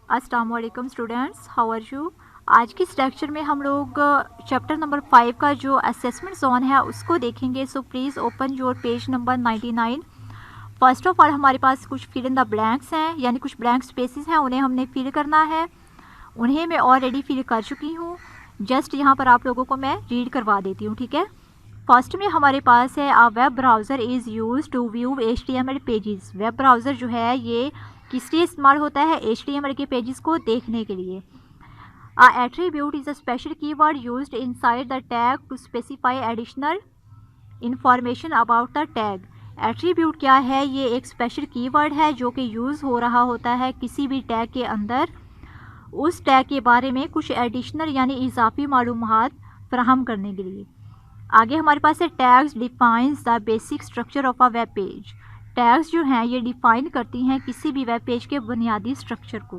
अस्सलाम वालेकुम students, how are you. आज की इस लेक्चर में हम लोग चैप्टर नंबर 5 का जो असेसमेंट जोन है उसको देखेंगे। So please open your page number 99। First of all हमारे पास कुछ फिल इन द ब्लैंक्स हैं, यानी कुछ ब्लैंक स्पेसेस हैं, उन्हें हमने फिल करना है। उन्हें मैं ऑलरेडी फिल कर चुकी हूँ, जस्ट यहाँ पर आप लोगों को मैं रीड करवा देती हूँ, ठीक है। फर्स्ट में हमारे पास है a web browser is use to view HTML pages. Web browser जो है ये किस लिए इस्तेमाल होता है? HTML के पेजेस को देखने के लिए। A attribute is a special keyword used inside the tag to specify additional information about the tag. Attribute क्या है? ये एक स्पेशल कीवर्ड है जो कि यूज़ हो रहा होता है किसी भी टैग के अंदर उस टैग के बारे में कुछ एडिशनल यानी इजाफी मालूमात फराहम करने के लिए। आगे हमारे पास है tags defines the basic structure of a web page. Tags जो हैं ये डिफाइन करती हैं किसी भी वेब पेज के बुनियादी स्ट्रक्चर को।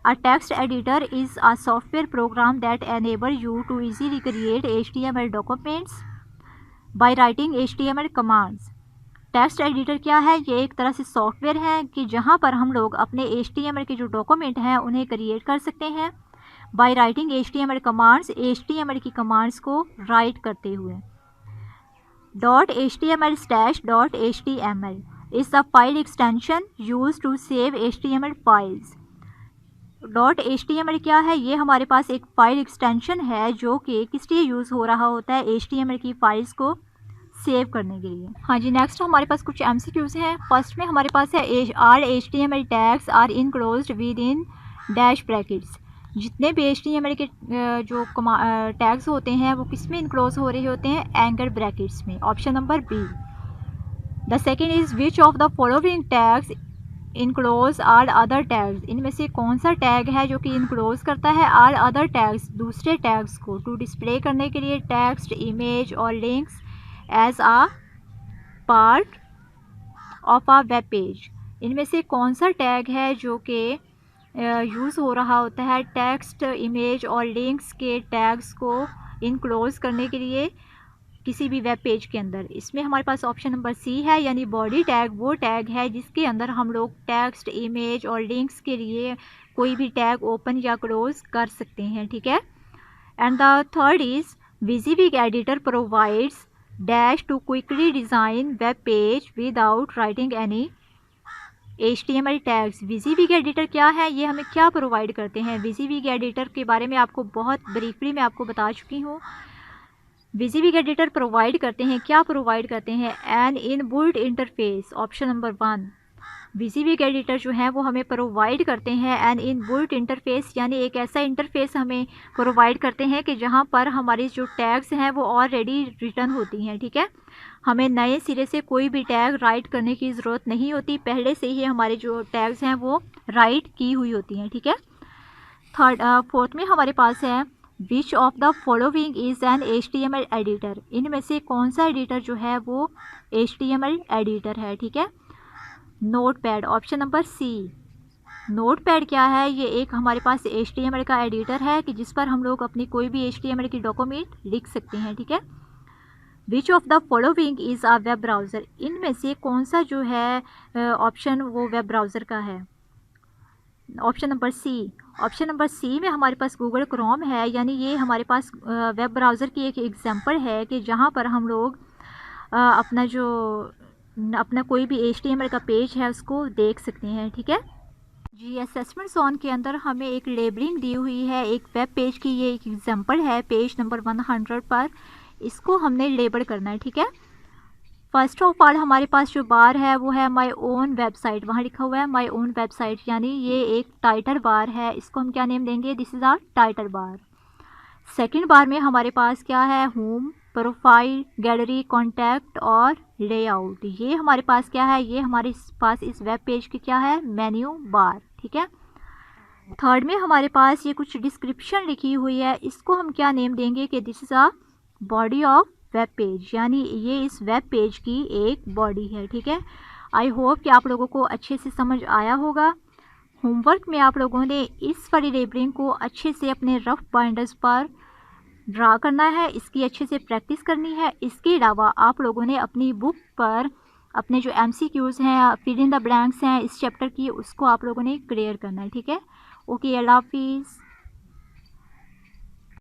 A text editor is a software program that enable you to easily create HTML documents by writing HTML commands. Text editor क्या है? ये एक तरह से सॉफ्टवेयर है कि जहाँ पर हम लोग अपने HTML के जो डॉक्यूमेंट हैं उन्हें क्रिएट कर सकते हैं bye writing HTML commands, HTML की कमांड्स को राइट करते हुए। .html/.html is the file extension used to save HTML files. .html क्या है? ये हमारे पास एक फाइल एक्सटेंशन है जो कि किस लिए यूज़ हो रहा होता है? HTML की फाइल्स को सेव करने के लिए। हाँ जी, नेक्स्ट हमारे पास कुछ MCQs हैं। फर्स्ट में हमारे पास है all HTML tags are enclosed within dash brackets. जितने भी HTML के जो टैग्स होते हैं वो किस में इनक्लोज हो रहे होते हैं? एंगल ब्रैकेट्स में। Option number B. The second is which of the following tags enclose all other tags. इनमें से कौन सा टैग है जो कि इनक्लोज करता है आल अदर टैग्स, दूसरे टैग्स को, टू डिस्प्ले करने के लिए टेक्स्ट, इमेज और links as a part of a web page. इनमें से कौन सा टैग है जो कि यूज़ हो रहा होता है टेक्स्ट, इमेज और लिंक्स के टैग्स को इनक्लोज करने के लिए किसी भी वेब पेज के अंदर? इसमें हमारे पास ऑप्शन नंबर सी है, यानी बॉडी टैग वो टैग है जिसके अंदर हम लोग टेक्स्ट, इमेज और लिंक्स के लिए कोई भी टैग ओपन या क्लोज कर सकते हैं, ठीक है। And the third is WYSIWYG editor provides dash to quickly design web page without writing any HTML tags. WYSIWYG editor क्या है? ये हमें क्या प्रोवाइड करते हैं? WYSIWYG एडिटर के बारे में आपको बहुत ब्रीफली मैं आपको बता चुकी हूँ। WYSIWYG एडिटर प्रोवाइड करते हैं, क्या प्रोवाइड करते हैं? N inbuilt interface. Option number 1। WYSIWYG editor जो है वो हमें प्रोवाइड करते हैं एन इनबिल्ट इंटरफेस, यानी एक ऐसा इंटरफेस हमें प्रोवाइड करते हैं कि जहाँ पर हमारी जो टैग्स हैं वो ऑलरेडी रिटर्न होती हैं, ठीक है। हमें नए सिरे से कोई भी टैग राइट करने की ज़रूरत नहीं होती, पहले से ही हमारे जो टैग्स हैं वो राइट की हुई होती हैं, ठीक है। फोर्थ में हमारे पास है विच of the following is an HTML editor. इनमें से कौन सा एडिटर जो है वो HTML एडिटर है, ठीक है। Notepad. Option number C. Notepad क्या है? ये एक हमारे पास HTML का एडिटर है कि जिस पर हम लोग अपनी कोई भी HTML की डॉक्यूमेंट लिख सकते हैं, ठीक है। विच of the following is a web browser. इनमें से कौन सा जो है ऑप्शन वो वेब ब्राउज़र का है? Option number C. Option number C में हमारे पास गूगल क्रोम है, यानी ये हमारे पास वेब ब्राउज़र की एक एग्जांपल है कि जहाँ पर हम लोग अपना कोई भी HTML का पेज है उसको देख सकते हैं, ठीक है जी। असेसमेंट जोन के अंदर हमें एक लेबलिंग दी हुई है एक वेब पेज की, ये एक एग्जांपल है पेज नंबर 100 पर। इसको हमने लेबल करना है, ठीक है। फर्स्ट ऑफ ऑल हमारे पास जो बार है वो है माय ओन वेबसाइट, वहाँ लिखा हुआ है माय ओन वेबसाइट, यानी ये एक टाइटल बार है। इसको हम क्या नेम देंगे? This is our title bar. Second bar में हमारे पास क्या है? होम, प्रोफाइल, गैलरी, कॉन्टैक्ट और लेआउट। ये हमारे पास क्या है? ये हमारे पास इस वेब पेज की क्या है? मेन्यू बार, ठीक है। थर्ड में हमारे पास ये कुछ डिस्क्रिप्शन लिखी हुई है, इसको हम क्या नेम देंगे कि this is a body of web page, यानी ये इस वेब पेज की एक बॉडी है, ठीक है। आई होप कि आप लोगों को अच्छे से समझ आया होगा। होमवर्क में आप लोगों ने इस वाली लेबलिंग को अच्छे से अपने रफ बाइंडर्स पर ड्रा करना है, इसकी अच्छे से प्रैक्टिस करनी है। इसके अलावा आप लोगों ने अपनी बुक पर अपने जो MCQs हैं, फिल इन द ब्लैंक्स हैं इस चैप्टर की, उसको आप लोगों ने क्लियर करना है, ठीक है। ओके, अल्लाह हाफिज़।